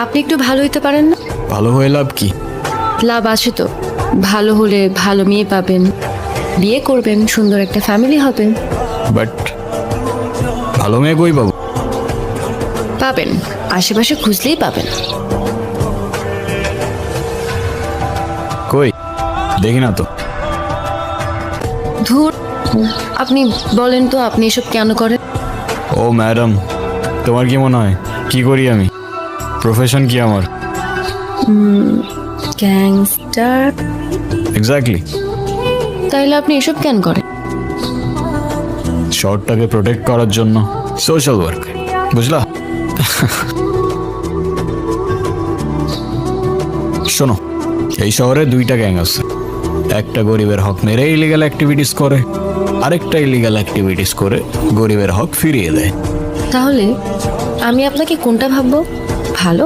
আপনি একটু ভালো হইতে পারেন না? ভালো হয়ে লাভ কি? লাভ আছে তো। ভালো হলে ভালো মেয়ে পাবেন, বিয়ে করবেন, সুন্দর একটা ফ্যামিলি হবে। বাট ভালো মেয়ে কই পাবো? পাবেন, আশেপাশে খুঁজলেই পাবেন। কই দেখি না তো। ধুর, আপনি বলেন তো আপনি এসব কেন করেন? ও ম্যাডাম, তোমার কি মনে হয় কি করি আমি? প্রফেশন কি আমার? গ্যাংস্টার? এক্স্যাক্টলি। তাইলে আপনি এসব কেন করেন? শহরটাকে প্রোটেক্ট করার জন্য। সোশ্যাল ওয়ার্ক, বুঝলা? শোনো, এই শহরে দুইটা গ্যাং আছে। একটা গরিবের হক মেরে ইলিগাল অ্যাক্টিভিটিস করে, আরেকটা ইলিগাল অ্যাক্টিভিটিস করে গরিবের হক ফিরিয়ে দেয়। তাহলে আমি আপনাকে কোনটা ভাববো? ভালো